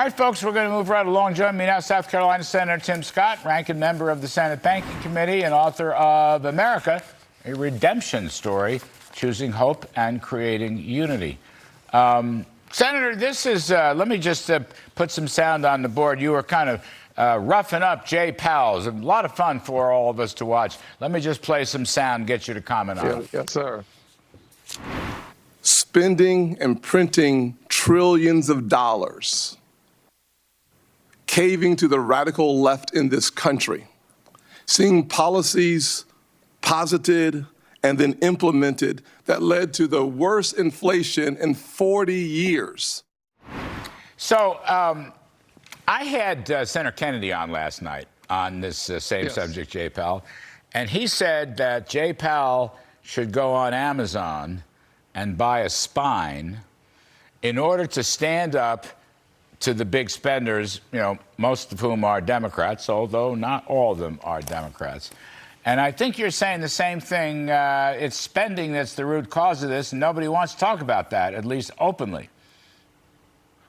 right, folks, we're going to move right along. Join me now, South Carolina Senator Tim Scott, ranking member of the Senate Banking Committee and author of America, a Redemption Story, Choosing Hope and Creating Unity. Senator, this is, let me just put some sound on the board. You were kind of roughing up Jay Powell. It was a lot of fun for all of us to watch. Let me just play some sound, get you to comment on it. Yes, sir. Spending and printing trillions of dollars, caving to the radical left in this country, seeing policies posited and then implemented that led to the worst inflation in 40 years. So I had Senator Kennedy on last night on this same subject, Jay Powell, and he said that Jay Powell should go on Amazon and buy a spine in order to stand up to the big spenders, you know, most of whom are Democrats, although not all of them are Democrats. And I think you're saying the same thing. It's spending that's the root cause of this, and nobody wants to talk about that, at least openly.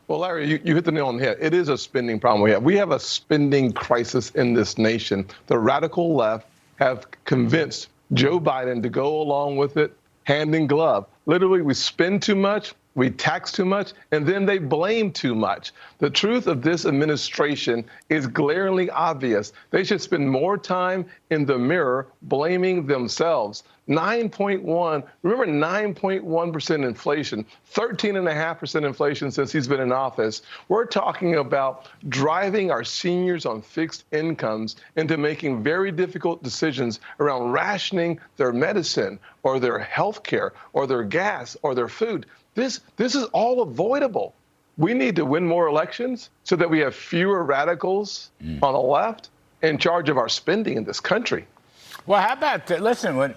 Well, Larry, you hit the nail on the head. It is a spending problem we have. We have a spending crisis in this nation. The radical left have convinced Joe Biden to go along with it hand in glove. Literally, we spend too much, we tax too much, and then they blame too much. The truth of this administration is glaringly obvious. They should spend more time in the mirror blaming themselves. 9.1, remember 9.1% inflation, 13.5% inflation since he's been in office. We're talking about driving our seniors on fixed incomes into making very difficult decisions around rationing their medicine or their health care or their gas or their food. This is all avoidable. We need to win more elections so that we have fewer radicals on the left in charge of our spending in this country. Well, how about, listen,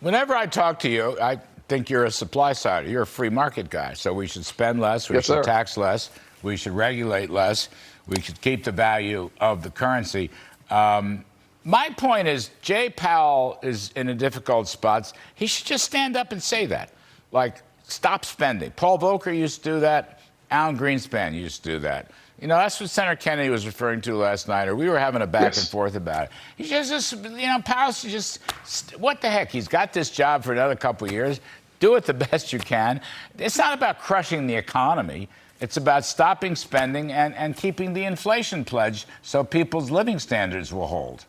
whenever I talk to you, I think you're a supply sider. You're a free market guy. So we should spend less, we should tax less, we should regulate less, we should keep the value of the currency. My point is, Jay Powell is in a difficult spot. He should just stand up and say that. Like, stop spending. Paul Volcker used to do that. Alan Greenspan used to do that. You know, that's what Senator Kennedy was referring to last night, or we were having a back and forth about it. He just, you know, Powell should just, what the heck? He's got this job for another couple of years. Do it the best you can. It's not about crushing the economy. It's about stopping spending and keeping the inflation pledge so people's living standards will hold.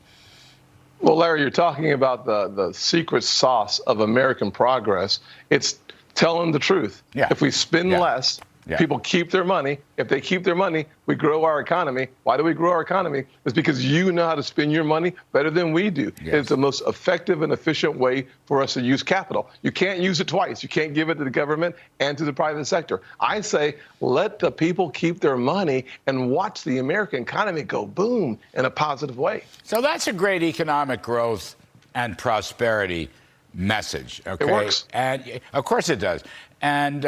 Well, Larry, you're talking about the secret sauce of American progress. It's telling the truth. If we spend less, people keep their money. If they keep their money, we grow our economy. Why do we grow our economy? It's because you know how to spend your money better than we do. It's the most effective and efficient way for us to use capital. You can't use it twice. You can't give it to the government and to the private sector. I say let the people keep their money and watch the American economy go boom in a positive way. So that's a great economic growth and prosperity message. Okay? It works. And of course it does. And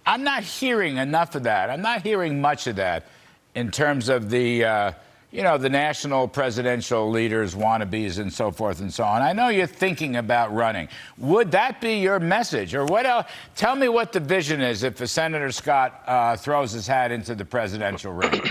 I'm not hearing enough of that. I'm not hearing much of that in terms of the, you know, the national presidential leaders, wannabes, and so forth and so on. I know you're thinking about running. Would that be your message? Or what else? Tell me what the vision is if Senator Scott throws his hat into the presidential ring.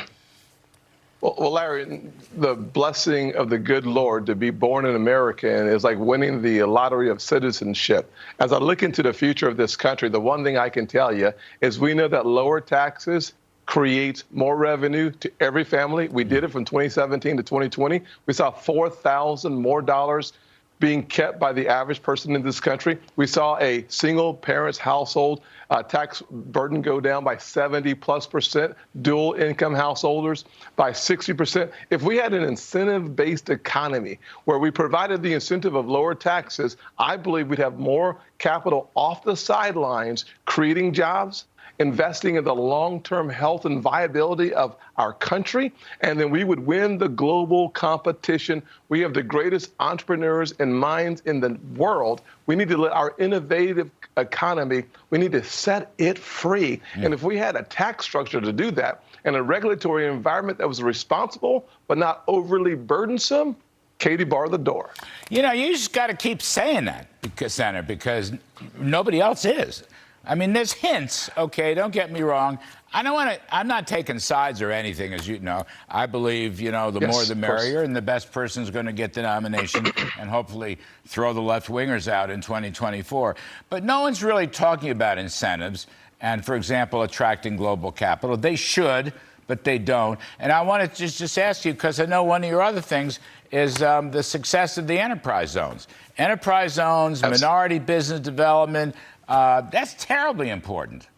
Well, Larry, the blessing of the good Lord to be born an American is like winning the lottery of citizenship. As I look into the future of this country, the one thing I can tell you is we know that lower taxes creates more revenue to every family. We did it from 2017 to 2020. We saw $4,000 more dollars being kept by the average person in this country. We saw a single parent's household tax burden go down by 70+%, dual income householders by 60%. If we had an incentive-based economy where we provided the incentive of lower taxes, I believe we'd have more capital off the sidelines, creating jobs, investing in the long-term health and viability of our country, and then we would win the global competition. We have the greatest entrepreneurs and minds in the world. We need to let our innovative economy, we need to set it free. And if we had a tax structure to do that and a regulatory environment that was responsible but not overly burdensome, Katie, bar the door. You know, you just got to keep saying that, Senator, because nobody else is. I mean, there's hints, okay, don't get me wrong. I don't want to. I'm not taking sides or anything, as you know. I believe, the more the of course. merrier, and the best person's going to get the nomination, and hopefully throw the left wingers out in 2024. But no one's really talking about incentives and, for example, attracting global capital. They should, but they don't. And I want to just ask you, because I know one of your other things is the success of the enterprise zones. Enterprise zones, minority business development. That's terribly important.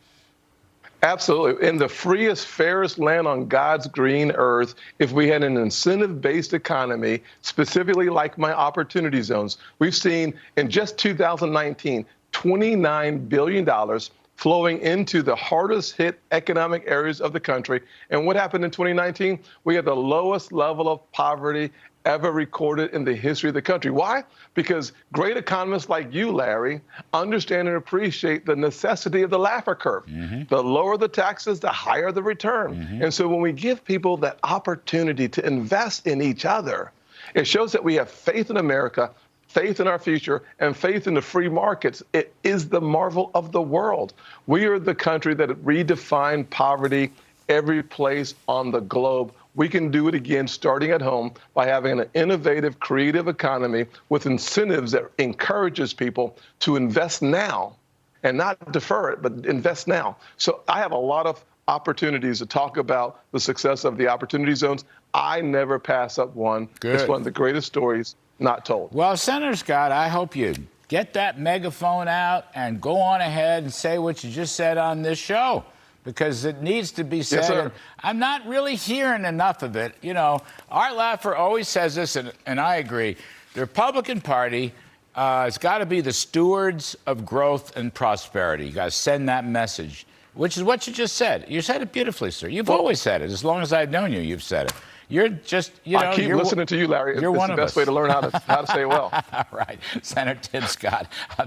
Absolutely. In the freest, fairest land on God's green earth, if we had an incentive-based economy, specifically like my opportunity zones, we've seen in just 2019, $29 billion flowing into the hardest hit economic areas of the country. And what happened in 2019? We had the lowest level of poverty ever recorded in the history of the country. Why? Because great economists like you, Larry, understand and appreciate the necessity of the Laffer curve. The lower the taxes, the higher the return. And so when we give people that opportunity to invest in each other, it shows that we have faith in America, faith in our future, and faith in the free markets. It is the marvel of the world. We are the country that redefined poverty every place on the globe. We can do it again, starting at home, by having an innovative, creative economy with incentives that encourages people to invest now and not defer it, but invest now. So I have a lot of opportunities to talk about the success of the opportunity zones. I never pass up one. Good. It's one of the greatest stories not told. Well, Senator Scott, I hope you get that megaphone out and go on ahead and say what you just said on this show, because it needs to be said. Yes, sir. I'm not really hearing enough of it. Art Laffer always says this, and I agree. The Republican Party has got to be the stewards of growth and prosperity. You got to send that message, which is what you just said. You said it beautifully, sir. You've always said it. As long as I've known you, you've said it. You're just, I keep listening to you, Larry. It's the best way to learn how to say it well. All right. Senator Tim Scott.